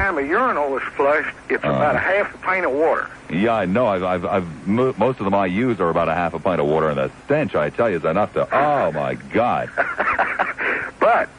time a urinal is flushed, it's about a half a pint of water. Yeah, I know. Most of them I use are about a half a pint of water, and the stench, I tell you, is enough to... Oh, my God. But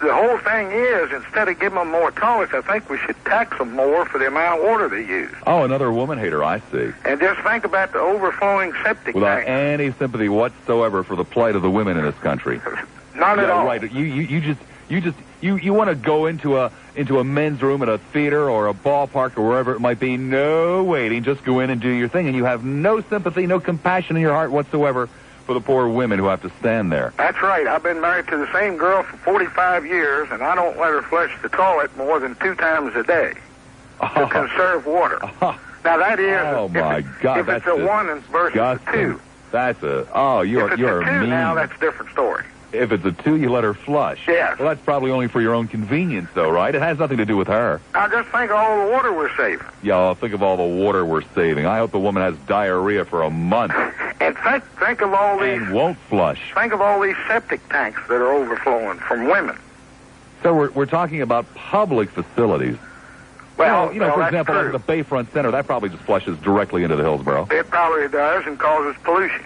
the whole thing is, instead of giving them more toilets, I think we should tax them more for the amount of water they use. Oh, another woman hater, I see. And just think about the overflowing septic Without tanks. any sympathy whatsoever for the plight of the women in this country. None at all. Right. You want to go into a men's room at a theater or a ballpark or wherever it might be. No waiting. Just go in and do your thing. And you have no sympathy, no compassion in your heart whatsoever for the poor women who have to stand there. That's right. I've been married to the same girl for 45 years, and I don't let her flush the toilet more than 2 times a day to conserve water. Now, that is... Oh, my God. If it's a 1 versus a 2. That's a... you're If it's a 2 mean. now, that's a different story. If it's a 2, you let her flush. Yes. Well, that's probably only for your own convenience, though, right? It has nothing to do with her. Now, just think of all the water we're saving. Yeah, I'll think of all the water we're saving. I hope the woman has diarrhea for a month. And think of all these... And won't flush. Think of all these septic tanks that are overflowing from women. So we're talking about public facilities. Well, for example, like the Bayfront Center, that probably just flushes directly into the Hillsborough. It probably does and causes pollution.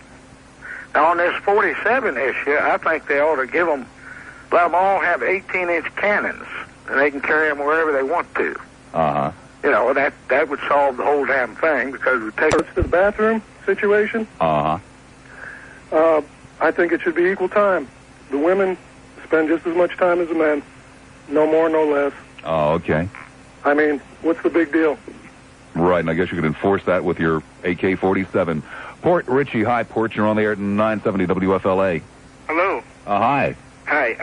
Now, on this 47 issue, I think they ought to let them all have 18-inch cannons, and they can carry them wherever they want to. Uh-huh. That would solve the whole damn thing, because it would take us to the bathroom situation. Uh-huh. I think it should be equal time. The women spend just as much time as the men. No more, no less. Oh, okay. I mean, what's the big deal? Right, and I guess you could enforce that with your AK-47. Port Richie, hi, Port. You're on the air at 970 WFLA. Hello. Hi. Hi.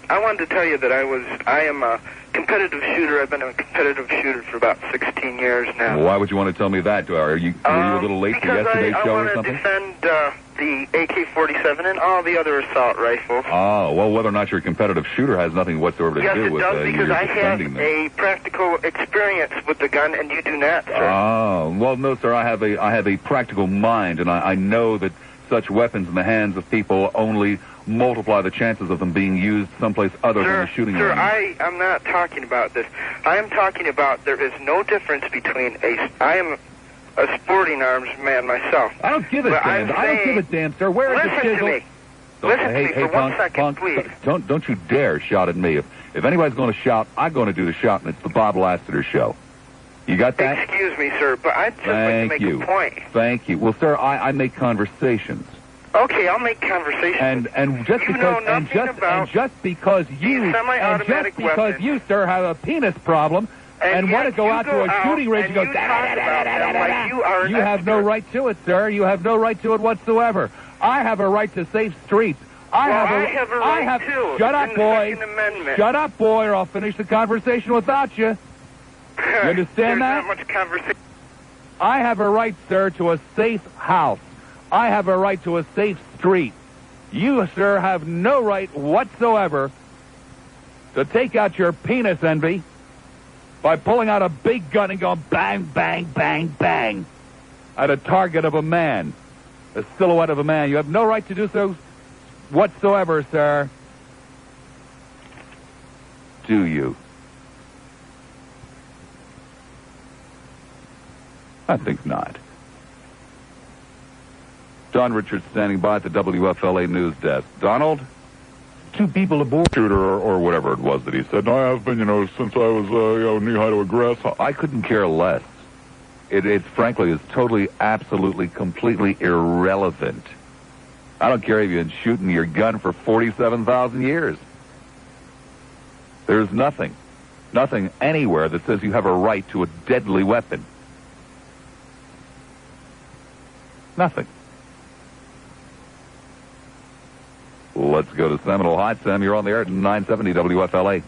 I wanted to tell you that I am a competitive shooter. I've been a competitive shooter for about 16 years now. Well, why would you want to tell me that? Were you a little late for yesterday's show or something? Because I want to defend the AK-47 and all the other assault rifles. Oh, well, whether or not you're a competitive shooter has nothing whatsoever to do with Yes, it does, because I have them. a practical experience with the gun, and you do not, sir. Oh, well, no, sir, I have a practical mind, and I know that such weapons in the hands of people only multiply the chances of them being used someplace other than the shooting range. Sir, I'm not talking about this. I am talking about there is no difference between I am a sporting arms man myself. I don't give a damn. I don't give a damn, sir. Where is the chisel? Listen to me for 1 second, please. Don't you dare shout at me. If anybody's going to shout, I'm going to do the shouting. It's the Bob Lassiter show. You got that? Excuse me, sir, but I'd just like to make a point. Thank you. Well, sir, I make conversations. Okay, I'll make conversations. And just because you, sir, have a penis problem and want to go out to a shooting range and go, you have no right to it, sir. You have no right to it whatsoever. I have a right to safe streets. I have a right too. Shut up, boy. Shut up, boy, or I'll finish the conversation without you. You understand that? There's not much conversation. I have a right, sir, to a safe house. I have a right to a safe street. You, sir, have no right whatsoever to take out your penis envy by pulling out a big gun and going bang, bang, bang, bang at a target of a man, a silhouette of a man. You have no right to do so whatsoever, sir. Do you? I think not. Don Richards standing by at the WFLA news desk. Donald? 2 people aboard shooter or whatever it was that he said. I have been, since I was, knee-high to a grasshopper. I couldn't care less. It frankly is totally, absolutely, completely irrelevant. I don't care if you've been shooting your gun for 47,000 years. There's nothing anywhere that says you have a right to a deadly weapon. Nothing. Let's go to Seminole. Hi, Sam. You're on the air at 970 WFLA.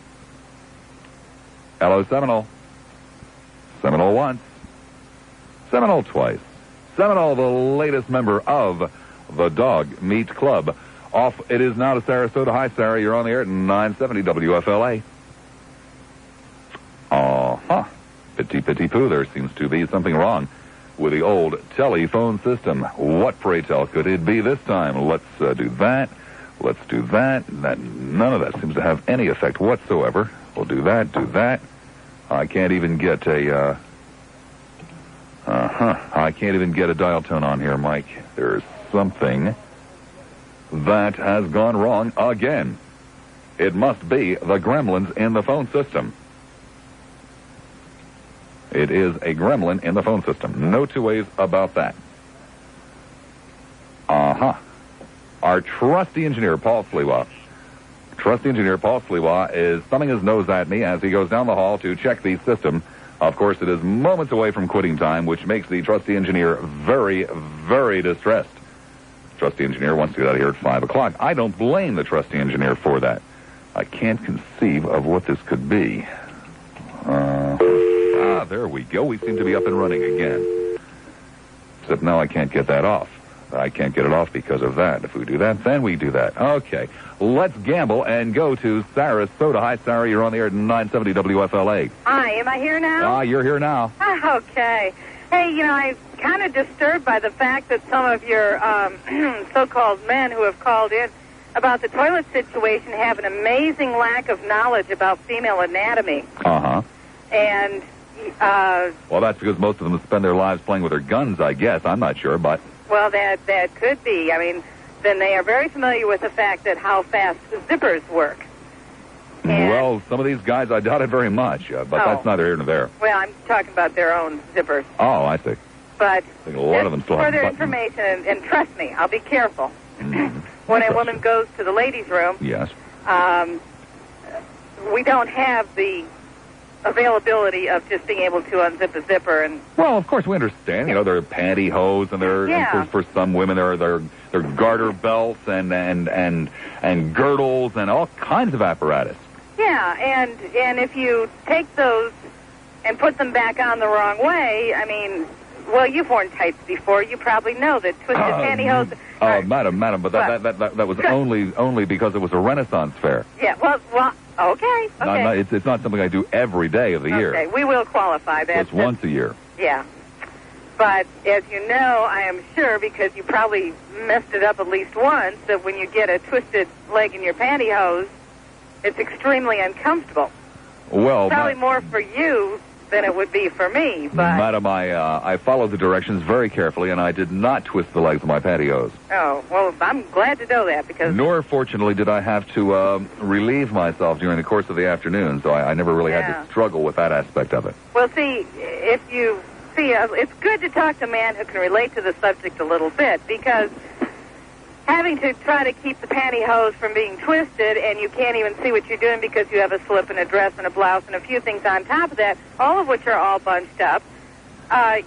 Hello, Seminole. Seminole once. Seminole twice. Seminole, the latest member of the Dog Meat Club. Off it is now to Sarasota. Hi, Sarah. You're on the air at 970 WFLA. Pity poo. There seems to be something wrong with the old telephone system. What, pray tell, could it be this time? Let's do that. Let's do that. None of that seems to have any effect whatsoever. We'll do that, I can't even get a, I can't even get a dial tone on here, Mike. There's something that has gone wrong again. It must be the gremlins in the phone system. It is a gremlin in the phone system. No two ways about that. Our trusty engineer, Paul Sliwa, is thumbing his nose at me as he goes down the hall to check the system. Of course, it is moments away from quitting time, which makes the trusty engineer very, very distressed. Trusty engineer wants to get out of here at 5 o'clock. I don't blame the trusty engineer for that. I can't conceive of what this could be. There we go. We seem to be up and running again. Except now I can't get that off. I can't get it off because of that. If we do that, then we do that. Okay. Let's gamble and go to Sarasota. Hi, Sarah. You're on the air at 970 WFLA. Hi. Am I here now? You're here now. Okay. Hey, I'm kind of disturbed by the fact that some of your so-called men who have called in about the toilet situation have an amazing lack of knowledge about female anatomy. And well, that's because most of them spend their lives playing with their guns, I guess. I'm not sure, but... Well, that could be. I mean, then they are very familiar with the fact that how fast zippers work. And, well, some of these guys, I doubt it very much, but that's neither here nor there. Well, I'm talking about their own zippers. Oh, I see. But I think a lot of them still have further buttons. information, and trust me, I'll be careful. When a woman goes to the ladies' room, yes, we don't have the availability of just being able to unzip a zipper. And well, of course we understand. There are pantyhose, and and for some women there are garter belts and girdles and all kinds of apparatus. Yeah, and if you take those and put them back on the wrong way, I mean, well, you've worn tights before. You probably know that twisted pantyhose. Madam, but that was only because it was a Renaissance fair. Yeah, well, okay. It's not something I do every day of the year. Okay, we will qualify that. It's once a year. Yeah. But as you know, I am sure, because you probably messed it up at least once, that when you get a twisted leg in your pantyhose, it's extremely uncomfortable. Well, probably more for you than it would be for me, but... Madam, I followed the directions very carefully, and I did not twist the legs of my pantyhose. Oh, well, I'm glad to know that, because... Nor, fortunately, did I have to relieve myself during the course of the afternoon, so I never really had to struggle with that aspect of it. Well, see, it's good to talk to a man who can relate to the subject a little bit, because having to try to keep the pantyhose from being twisted, and you can't even see what you're doing because you have a slip and a dress and a blouse and a few things on top of that, all of which are all bunched up. I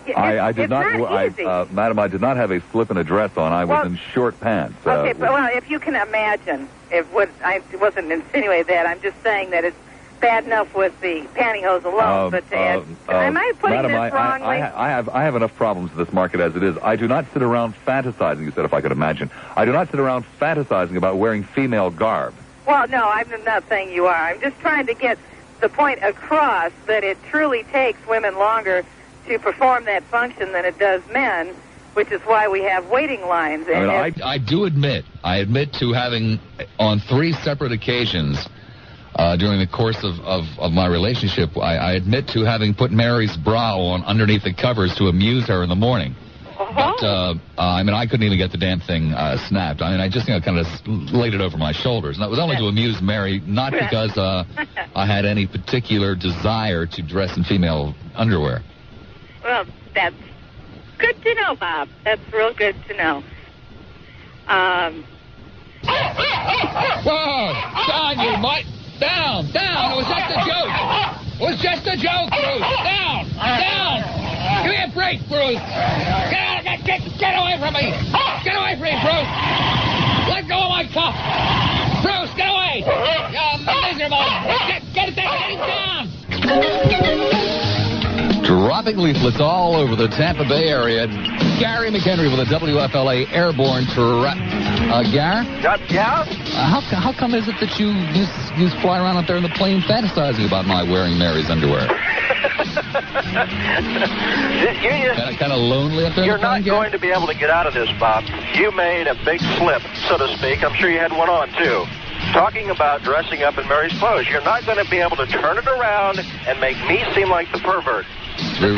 did not, Madam, I did not have a slip and a dress on. I was in short pants. Okay, but if you can imagine, I wasn't insinuating that. I'm just saying that it's bad enough with the pantyhose alone, but am I putting Madam, this wrongly? I have enough problems with this market as it is. I do not sit around fantasizing, you said, if I could imagine. I do not sit around fantasizing about wearing female garb. Well, no, I'm not saying you are. I'm just trying to get the point across that it truly takes women longer to perform that function than it does men, which is why we have waiting lines. I do admit to having, on 3 separate occasions, during the course of my relationship, I admit to having put Mary's bra on underneath the covers to amuse her in the morning. But, I couldn't even get the damn thing snapped. I just, kind of laid it over my shoulders. And that was only to amuse Mary, not because I had any particular desire to dress in female underwear. Well, that's good to know, Bob. That's real good to know. Whoa! Down, you mutt! Down! It was just a joke! It was just a joke, Bruce! Down! Give me a break, Bruce! Get away from me! Get away from me, Bruce! Let go of my cuff! Bruce, get away! You miserable! Get down! Dropping leaflets all over the Tampa Bay area. Gary McHenry with a WFLA airborne Gar? Yeah? How come is it that you fly around out there in the plane fantasizing about my wearing Mary's underwear? Kind of lonely up there in the plane, You're not going to be able to get out of this, Bob. You made a big slip, so to speak. I'm sure you had one on, too. talking about dressing up in Mary's clothes. You're not going to be able to turn it around and make me seem like the pervert. We're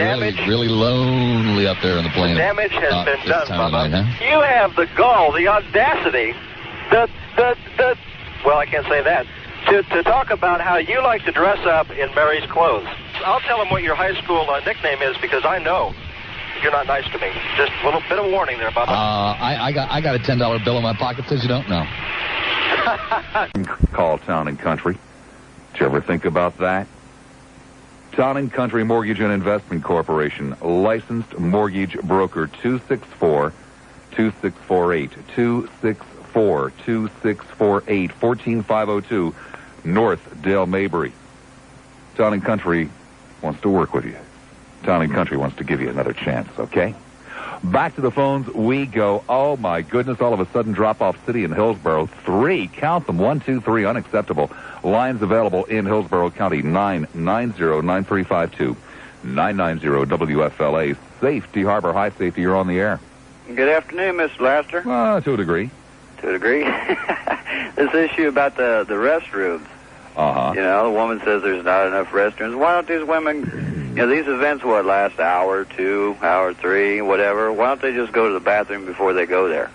really lonely up there on the plane. The damage has been done, Bubba. Night, huh? You have the gall, the audacity, well, I can't say that, to talk about how you like to dress up in Mary's clothes. I'll tell him what your high school nickname is, because I know you're not nice to me. Just a little bit of warning there, Bubba. I got a $10 bill in my pocket. Says you don't know. Call Town and Country. Did you ever think about that? Town and Country Mortgage and Investment Corporation, licensed mortgage broker, 264-2648, 264-2648, 14502 North Dale Mabry. Town and Country wants to work with you. Town and Country wants to give you another chance, okay? Back to the phones we go. Oh, my goodness, all of a sudden, drop-off city in Hillsborough. 3, count them, 1, 2, 3, unacceptable. Lines available in Hillsborough County, 990-9352, 990-WFLA. Safety, Harbor High Safety, you're on the air. Good afternoon, Mr. Lassiter. To a degree. To a degree. This issue about the restrooms. Uh-huh. You know, the woman says there's not enough restrooms. Why don't these women, you know, these events, last an hour, 2, hour 3, whatever. Why don't they just go to the bathroom before they go there?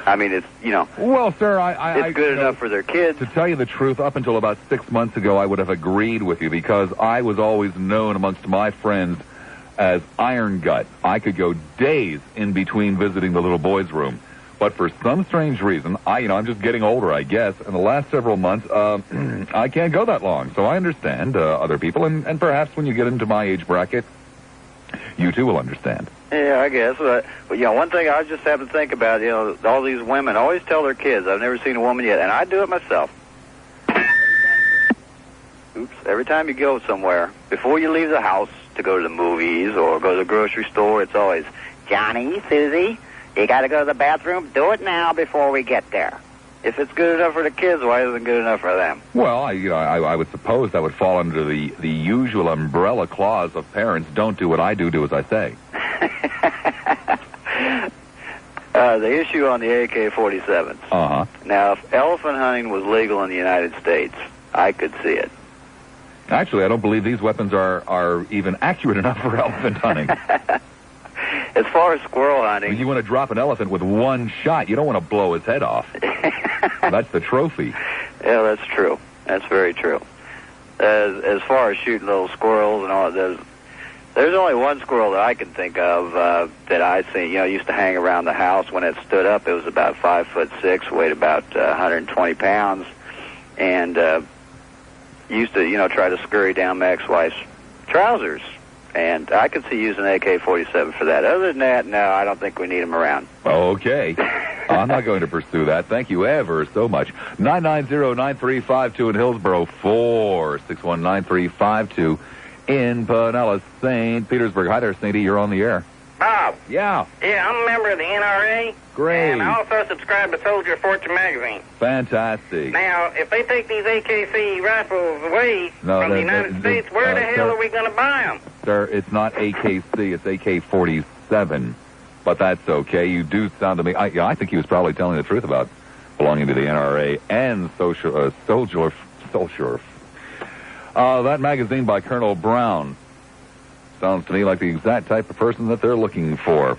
I mean, it's, you know. Well, sir, it's good enough for their kids. To tell you the truth, up until about 6 months ago, I would have agreed with you because I was always known amongst my friends as Iron Gut. I could go days in between visiting the little boys' room. But for some strange reason, I'm just getting older, I guess. In the last several months, I can't go that long. So I understand other people, and perhaps when you get into my age bracket, you too will understand. Yeah, I guess. But one thing I just have to think about, all these women always tell their kids, I've never seen a woman yet, and I do it myself. Every time you go somewhere, before you leave the house to go to the movies or go to the grocery store, it's always, Johnny, Susie, you got to go to the bathroom? Do it now before we get there. If it's good enough for the kids, why isn't it good enough for them? Well, I would suppose that would fall under the usual umbrella clause of parents. Don't do what I do, do as I say. The issue on the AK-47s. Uh-huh. Now, if elephant hunting was legal in the United States, I could see it. Actually, I don't believe these weapons are even accurate enough for elephant hunting. As far as squirrel hunting... You want to drop an elephant with one shot. You don't want to blow his head off. That's the trophy. Yeah, that's true. That's very true. As far as shooting little squirrels and all, there's only one squirrel that I can think of that I seen. Used to hang around the house. When it stood up, it was about 5'6", weighed about 120 pounds, and used to try to scurry down my ex-wife's trousers. And I could see using an AK-47 for that. Other than that, no, I don't think we need them around. Okay. I'm not going to pursue that. Thank you ever so much. 990-9352 in Hillsborough, 461-9352 in Pinellas, St. Petersburg. Hi there, St. E. You're on the air. Bob. Yeah. Yeah, I'm a member of the NRA. Great. And I also subscribe to Soldier of Fortune magazine. Fantastic. Now, if they take these AKC rifles away from the United States, where the hell are we going to buy them? Sir, it's not AKC, it's AK-47. But that's okay. You do sound to me... I think he was probably telling the truth about belonging to the NRA and Soldier. That magazine by Colonel Brown sounds to me like the exact type of person that they're looking for.